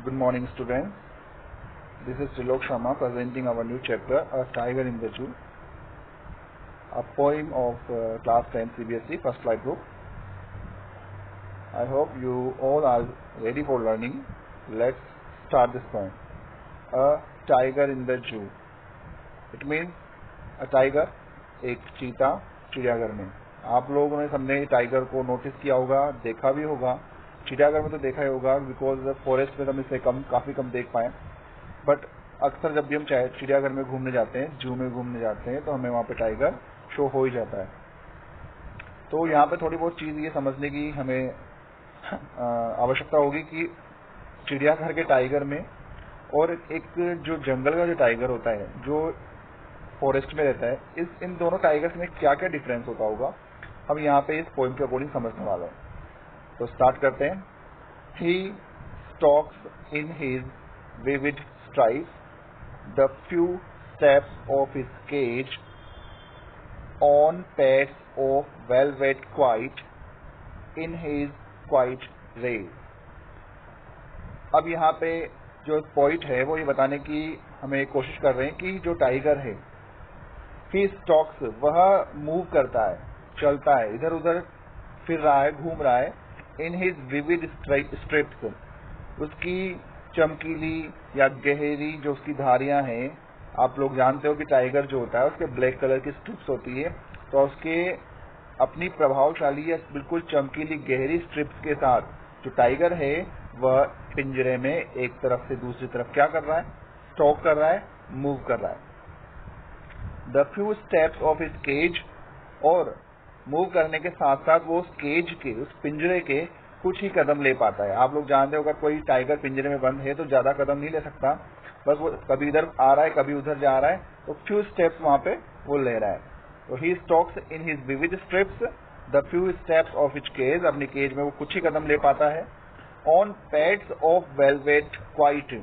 Good morning, students. This is Trilok Sharma presenting our new chapter, A Tiger in the Zoo, a poem of class 10 CBSE first flight group. I hope you all are ready for learning. Let's start this poem. A tiger in the zoo. It means a tiger, एक चीता चिड़ियाघर में. आप लोगों ने सबने tiger को notice किया होगा, देखा भी होगा. चिड़ियाघर में तो देखा ही होगा, बिकॉज फॉरेस्ट में हम इसे काफी कम देख पाए. बट अक्सर जब भी हम चिड़ियाघर में घूमने जाते हैं, जू में घूमने जाते हैं, तो हमें वहाँ पे टाइगर शो हो ही जाता है. तो यहाँ पे थोड़ी बहुत चीज ये समझने की हमें आवश्यकता होगी कि चिड़ियाघर के टाइगर में और एक जो जंगल का जो टाइगर होता है, जो फॉरेस्ट में रहता है, इन दोनों टाइगर्स में क्या क्या डिफरेंस होता होगा, हम यहाँ पे इस पोएम के अकॉर्डिंग समझने वाले हैं. तो स्टार्ट करते हैं. He stalks in his vivid stripes, the few steps of his cage, on pads of velvet quiet, in his quiet rays. अब यहाँ पे जो पोइट है वो ये बताने की हमें कोशिश कर रहे हैं कि जो टाइगर है, he stalks, वह मूव करता है, चलता है, इधर उधर फिर रहा है, घूम रहा है. इन हिज विविड स्ट्रिप्स, उसकी चमकीली या गहरी जो उसकी धारियां हैं. आप लोग जानते हो कि टाइगर जो होता है उसके ब्लैक कलर की स्ट्रिप्स होती है, तो उसके अपनी प्रभावशाली या बिल्कुल चमकीली गहरी स्ट्रिप्स के साथ जो टाइगर है वह पिंजरे में एक तरफ से दूसरी तरफ क्या कर रहा है, स्टॉक कर रहा है, मूव कर रहा है. The few steps of his cage, और मूव करने के साथ साथ वो उस केज के, उस पिंजरे के कुछ ही कदम ले पाता है. आप लोग जानते हो अगर कोई टाइगर पिंजरे में बंद है तो ज्यादा कदम नहीं ले सकता, बस वो कभी इधर आ रहा है, कभी उधर जा रहा है, तो फ्यू स्टेप्स वहां पे वो ले रहा है. तो he stalks in his vivid stripes the few steps of his cage, अपने केज में वो कुछ ही कदम ले पाता है. On pads of velvet quiet,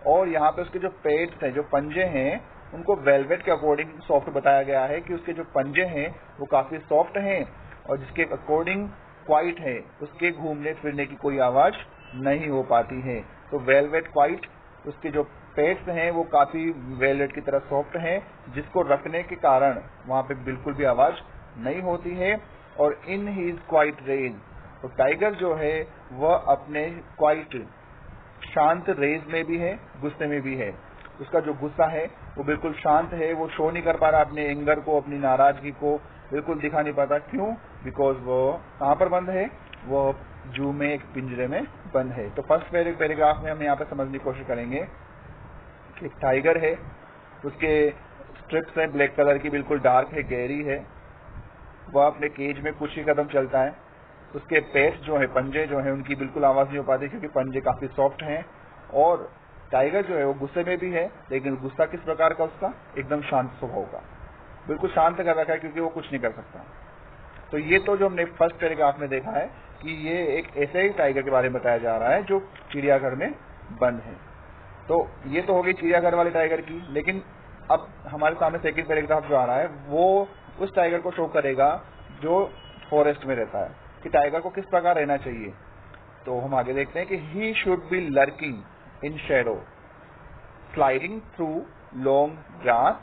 और यहाँ पे उसके जो पैड्स हैं, जो पंजे हैं, उनको वेलवेट के अकॉर्डिंग सॉफ्ट बताया गया है कि उसके जो पंजे हैं वो काफी सॉफ्ट हैं, और जिसके अकॉर्डिंग क्वाइट है, उसके घूमने फिरने की कोई आवाज नहीं हो पाती है. तो वेलवेट क्वाइट, उसके जो पेट्स हैं वो काफी वेलवेट की तरह सॉफ्ट हैं, जिसको रखने के कारण वहां पे बिल्कुल भी आवाज नहीं होती है. और इन हिज क्वाइट रेज, तो टाइगर जो है वह अपने क्वाइट शांत रेज में भी है, गुस्से में भी है. उसका जो गुस्सा है वो बिल्कुल शांत है, वो शो नहीं कर पा रहा अपने एंगर को, अपनी नाराजगी को बिल्कुल दिखा नहीं पाता. क्यों? बिकॉज वो कहाँ पर बंद है, वो जू में एक पिंजरे में बंद है. तो फर्स्ट पैराग्राफ में हम यहाँ पे समझने की कोशिश करेंगे कि एक टाइगर है, उसके स्ट्रिप्स है ब्लैक कलर की, बिल्कुल डार्क है, गहरी है, वह अपने केज में कुछ ही कदम चलता है. उसके पेट्स जो है, पंजे जो है, उनकी बिल्कुल आवाज नहीं हो पाती क्योंकि पंजे काफी सॉफ्ट हैं. और टाइगर जो है वो गुस्से में भी है, लेकिन गुस्सा किस प्रकार का, उसका एकदम शांत स्वभाव का, बिल्कुल शांत कर रखा है क्योंकि वो कुछ नहीं कर सकता. तो ये तो जो हमने फर्स्ट पैराग्राफ में देखा है कि ये एक ऐसे ही टाइगर के बारे में बताया जा रहा है जो चिड़ियाघर में बंद है. तो ये तो हो गई चिड़ियाघर वाले टाइगर की. लेकिन अब हमारे सामने सेकंड पैराग्राफ जो आ रहा है वो उस टाइगर को शो करेगा जो फॉरेस्ट में रहता है, कि टाइगर को किस प्रकार रहना चाहिए. तो हम आगे देखते हैं कि ही should B lurking in shadow, sliding through long grass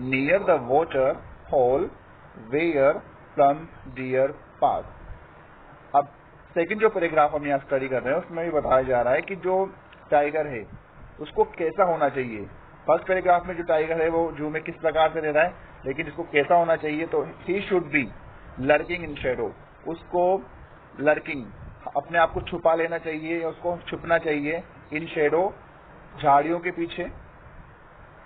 near the water hole where plump deer pass. अब सेकंड जो पैराग्राफ हम यहाँ स्टडी कर रहे हैं उसमें भी बताया जा रहा है कि जो टाइगर है उसको कैसा होना चाहिए. फर्स्ट पैराग्राफ में जो टाइगर है वो जू में किस प्रकार से रह रहा है, लेकिन इसको कैसा होना चाहिए, तो ही should B lurking in shadow, उसको लर्किंग, अपने आप को छुपा लेना चाहिए, उसको छुपना चाहिए. इन शेडो, झाड़ियों के पीछे.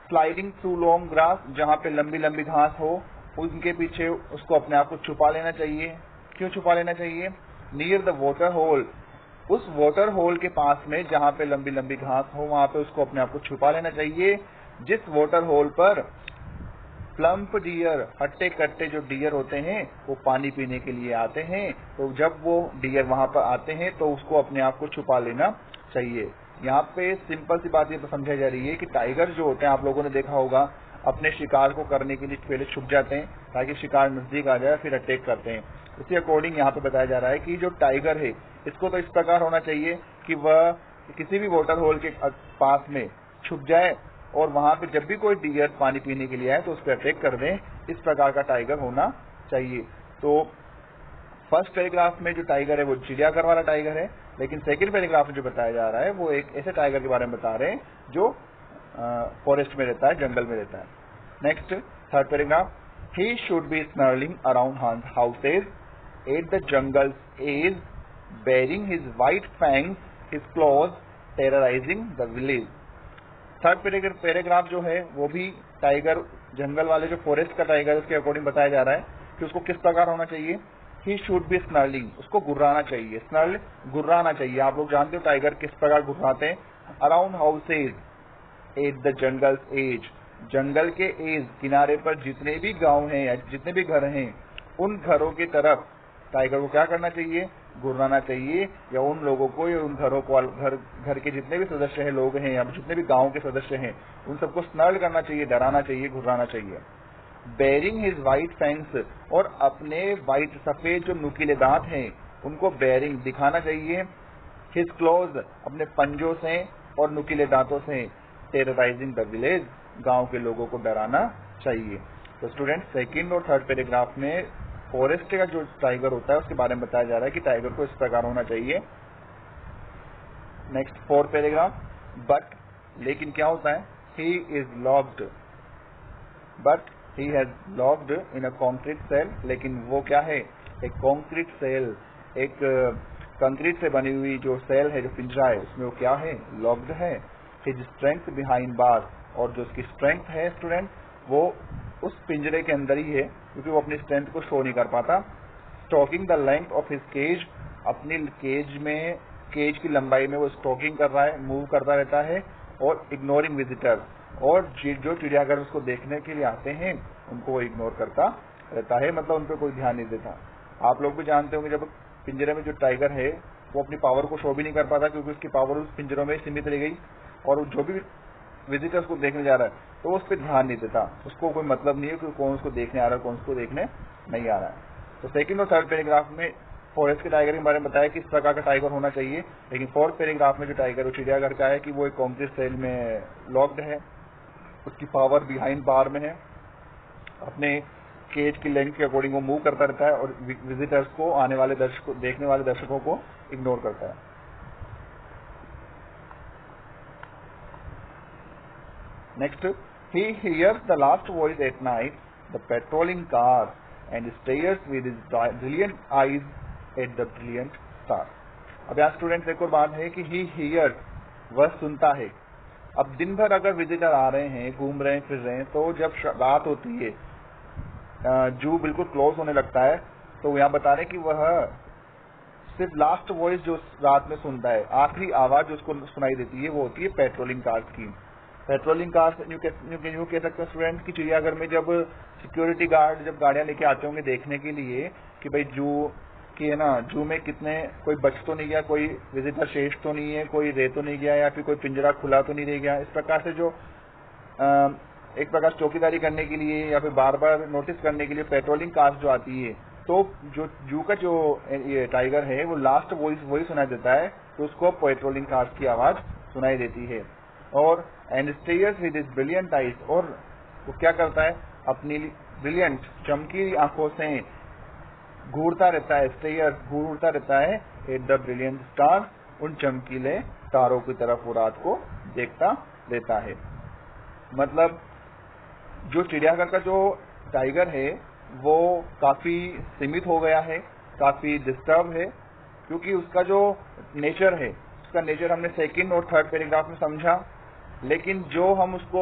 स्लाइडिंग थ्रू लॉन्ग ग्रास, जहां पे लंबी लंबी घास हो उनके पीछे उसको अपने आप को छुपा लेना चाहिए. क्यों छुपा लेना चाहिए? नियर द वाटर होल, उस वाटर होल के पास में जहां पे लंबी लंबी घास हो वहां पे उसको अपने आप को छुपा लेना चाहिए. जिस वाटर होल पर प्लम्प डियर, हट्टे कट्टे जो डियर होते हैं वो पानी पीने के लिए आते हैं, तो जब वो डियर वहां पर आते हैं तो उसको अपने आप को छुपा लेना चाहिए. यहाँ पे सिंपल सी बात ये तो समझाई जा रही है कि टाइगर जो होते हैं, आप लोगों ने देखा होगा, अपने शिकार को करने के लिए पहले छुप जाते हैं ताकि शिकार नजदीक आ जाए, फिर अटैक करते हैं. उसी अकॉर्डिंग यहाँ पे बताया जा रहा है कि जो टाइगर है इसको तो इस प्रकार होना चाहिए कि वह कि किसी भी वाटर होल के पास में छुप जाए और वहां पे जब भी कोई डियर पानी पीने के लिए आए तो उस पर अटैक कर दें। इस प्रकार का टाइगर होना चाहिए। तो फर्स्ट पैराग्राफ में जो टाइगर है वो चिड़ियाघर वाला टाइगर है, लेकिन सेकंड पैराग्राफ में जो बताया जा रहा है वो एक ऐसे टाइगर के बारे में बता रहे हैं जो फॉरेस्ट में रहता है, जंगल में रहता है। Next third paragraph, he should be snarling around houses at the jungle's edge baring his white fangs his claws terrorizing the village. Third paragraph जो है वो भी टाइगर, जंगल वाले जो फॉरेस्ट का टाइगर उसके अकॉर्डिंग बताया जा रहा है कि उसको किस प्रकार होना चाहिए। ही शुड बी स्नर्लिंग, उसको गुर्राना चाहिए। स्नर्ल गुर्राना चाहिए। आप लोग जानते हो टाइगर किस प्रकार गुर्राते हैं। Around houses at the jungle's edge, जंगल के एज किनारे पर जितने भी गांव हैं या जितने भी घर हैं उन घरों की तरफ टाइगर को क्या करना चाहिए, गुर्राना चाहिए। या उन लोगों को या उन घरों को, घर के जितने भी सदस्य हैं, लोग हैं या जितने भी गांव के सदस्य हैं, उन सबको स्नर्ल करना चाहिए, डराना चाहिए, गुर्राना चाहिए। बेरिंग हिज वाइट फैंग्स, और अपने वाइट सफेद जो नुकीले दांत हैं उनको बेरिंग दिखाना चाहिए। हिज क्लोज, अपने पंजों से और नुकीले दांतों से टेरराइजिंग द विलेज, गांव के लोगों को डराना चाहिए। तो स्टूडेंट सेकंड और थर्ड पैराग्राफ में फॉरेस्ट का जो टाइगर होता है उसके बारे में बताया जा रहा है कि टाइगर को इस प्रकार होना चाहिए। नेक्स्ट फोर्थ पैराग्राफ, बट, लेकिन क्या होता है, he is locked, but he has locked in a concrete cell, लेकिन वो क्या है, एक कॉन्क्रीट सेल, एक कंक्रीट से बनी हुई जो सेल है, जो पिंजरा है, उसमें वो क्या है, लॉक्ड है। हिज स्ट्रेंथ बिहाइंड बार, और जो उसकी स्ट्रेंथ है स्टूडेंट वो उस पिंजरे के अंदर ही है क्योंकि वो अपनी स्ट्रेंथ को शो नहीं कर पाता। Stalking the length of his cage, अपनी केज की लंबाई में वो स्टॉकिंग कर रहा है, मूव करता रहता है। और इग्नोरिंग विजिटर, और जो चिड़ियाघर उसको देखने के लिए आते हैं उनको वो इग्नोर करता रहता है, मतलब उन पर कोई ध्यान नहीं देता। आप लोग भी जानते होंगे जब पिंजरे में जो टाइगर है वो अपनी पावर को शो भी नहीं कर पाता क्योंकि उसकी पावर उस पिंजरों में सीमित रह गई, और जो भी विजिटर्स को देखने जा रहा है तो वो उस पर ध्यान नहीं देता, उसको कोई मतलब नहीं है कि कौन उसको देखने आ रहा है, कौन उसको देखने नहीं आ रहा है। तो सेकंड और थर्ड पैराग्राफ में फॉरेस्ट के टाइगर के बारे में बताया कि इस प्रकार का टाइगर होना चाहिए, लेकिन फोर्थ पैराग्राफ में जो टाइगर वो चिड़ियाघर का है कि वो एक कॉन्क्रीट सेल में लॉक्ड है, उसकी पावर बिहाइंड बार में है, अपने केज की लेंथ के अकॉर्डिंग वो मूव करता रहता है और विजिटर्स को, आने वाले दर्शकों, देखने वाले दर्शकों को इग्नोर करता है। Next, he hears the last voice at night, the patrolling car, and stares with his brilliant eyes at the brilliant star. अब यहाँ स्टूडेंट्स एक और बात है कि he hears, वह सुनता है। अब दिन भर अगर विजिटर आ रहे हैं, घूम रहे हैं, फिर रहे हैं, तो जब रात होती है, जू बिल्कुल क्लोज होने लगता है, तो यहाँ बता रहे हैं कि वह सिर्फ लास्ट वॉइस जो रात में सुनता है, आखिरी आवाज जो उसको सुनाई देती है वो होती है पेट्रोलिंग कार्स की। पेट्रोलिंग कार्स यूँ कह सकते हैं स्टूडेंट की चिड़ियाघर में जब सिक्योरिटी गार्ड जब गाड़ियां लेके आते होंगे देखने के लिए कि भाई जू की है ना, जू में कितने, कोई बच तो नहीं गया, कोई विजिटर शेष तो नहीं है, कोई रह तो नहीं गया, या फिर कोई पिंजरा खुला तो नहीं रह गया, इस प्रकार से जो एक प्रकार चौकीदारी करने के लिए या फिर बार बार नोटिस करने के लिए पेट्रोलिंग कार्स जो आती है, तो जो जू का जो ये टाइगर है वो लास्ट वॉइस वही सुनाई देता है, तो उसको पेट्रोलिंग कार्स की आवाज सुनाई देती है। और and stairs with his brilliant eyes, और वो क्या करता है, अपनी ब्रिलियंट चमकीली आंखों से घूरता रहता है, स्टेयर्स घूरता रहता है एट द ब्रिलियंट स्टार, उन चमकीले तारों की तरफ वो रात को देखता रहता है। मतलब जो चिड़ियाघर का जो टाइगर है वो काफी सीमित हो गया है, काफी डिस्टर्ब है, क्योंकि उसका जो नेचर है, उसका नेचर हमने सेकंड और थर्ड पैराग्राफ में समझा, लेकिन जो हम उसको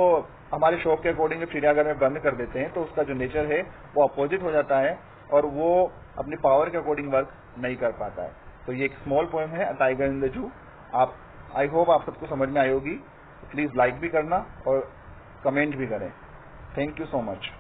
हमारे शौक के अकॉर्डिंग चिड़ियाघर में बंद कर देते हैं तो उसका जो नेचर है वो अपोजिट हो जाता है और वो अपनी पावर के अकॉर्डिंग वर्क नहीं कर पाता है। तो ये एक स्मॉल पोएम है, टाइगर इन द जू। आप, आई होप आप सबको समझ में आई होगी। प्लीज लाइक भी करना और कमेंट भी करें। Thank you so much.